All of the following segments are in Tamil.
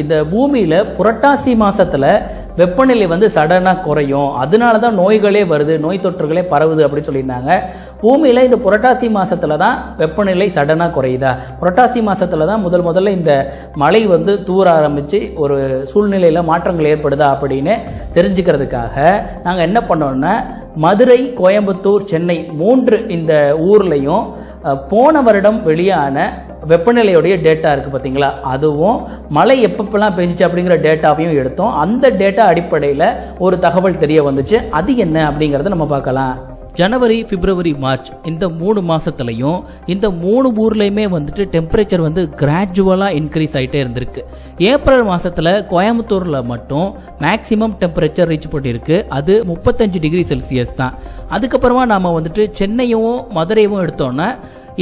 இந்த பூமியில புரட்டாசி மாசத்துல வெப்பநிலை வந்து சடனா குறையும், அதனாலதான் நோய்களே வருது, நோய் தொற்றுகளே பரவுது அப்படின்னு சொல்லியிருந்தாங்க. பூமியில இந்த புரட்டாசி மாசத்துல தான் வெப்பநிலை சடனா குறையுதா? புரட்டாசி மாசத்துல தான் முதல்ல இந்த மழை வந்து தூர ஆரம்பிச்சு ஒரு சூழ்நிலையில மாற்றங்கள் ஏற்படுதா அப்படின்னு தெரிஞ்சுக்கிறதுக்காக நாங்க என்ன பண்ணோம்னா, மதுரை, கோயம்புத்தூர், சென்னை 3 இந்த ஊர்லயும் போன வருடம் வெளியான வெப்பநிலையுடைய டேட்டா இருக்கு பார்த்தீங்களா, அதுவும் மழை எப்பப்பெல்லாம் பெஞ்சிச்சு அப்படிங்கிற டேட்டாவையும் எடுத்தோம். அந்த டேட்டா அடிப்படையில் ஒரு தகவல் தெரிய வந்துச்சு. அது என்ன அப்படிங்கிறத நம்ம பார்க்கலாம். ஜனவரி, பிப்ரவரி, மார்ச் இந்த 3 மாசத்துலையும் இந்த 3 ஊர்லயுமே வந்துட்டு டெம்பரேச்சர் வந்து கிராஜுவலா இன்க்ரீஸ் ஆகிட்டே இருந்திருக்கு. ஏப்ரல் மாசத்துல கோயம்புத்தூர்ல மட்டும் மேக்சிமம் டெம்பரேச்சர் ரீச் பண்ணியிருக்கு, அது 35 டிகிரி செல்சியஸ் தான். அதுக்கப்புறமா நாம வந்துட்டு சென்னையும் மதுரையும் எடுத்தோம்னா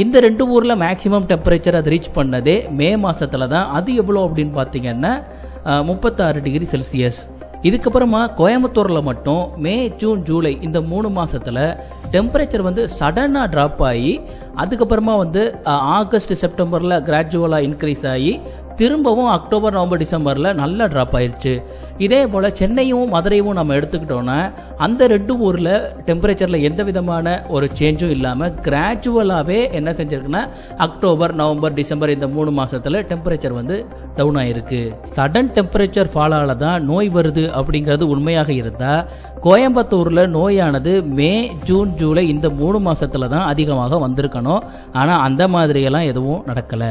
இந்த 2 ஊர்ல மேக்சிமம் டெம்பரேச்சர் அது ரீச் பண்ணதே மே மாசத்துல தான். அது எவ்வளோ அப்படின்னு பார்த்தீங்கன்னா 36 டிகிரி செல்சியஸ். இதுக்கப்புறமா கோயம்புத்தூர்ல மட்டும் மே, ஜூன், ஜூலை இந்த 3 மாசத்துல டெம்பரேச்சர் வந்து சடனா டிராப் ஆகி அதுக்கப்புறமா வந்து ஆகஸ்ட், செப்டம்பர்ல கிராஜுவலா இன்க்ரீஸ் ஆகி திரும்பவும் அக்டோபர், நவம்பர், டிசம்பர்ல நல்லா டிராப் ஆயிருச்சு. இதே போல சென்னையும் மதுரையும் நம்ம எடுத்துக்கிட்டோம்னா அந்த 2 ஊர்ல டெம்பரேச்சர்ல எந்த விதமான ஒரு சேஞ்சும் இல்லாம கிராஜுவலாவே என்ன செஞ்சிருக்குன்னா அக்டோபர், நவம்பர், டிசம்பர் இந்த 3 மாசத்துல டெம்பரேச்சர் வந்து டவுன் ஆயிருக்கு. சடன் டெம்பரேச்சர் ஃபாலால தான் நோய் வருது அப்படிங்கிறது உண்மையாக இருந்தா கோயம்புத்தூர்ல நோயானது மே, ஜூன், ஜூலை இந்த 3 மாசத்துல தான் அதிகமாக வந்திருக்கணும். ஆனா அந்த மாதிரி எல்லாம் எதுவும் நடக்கல.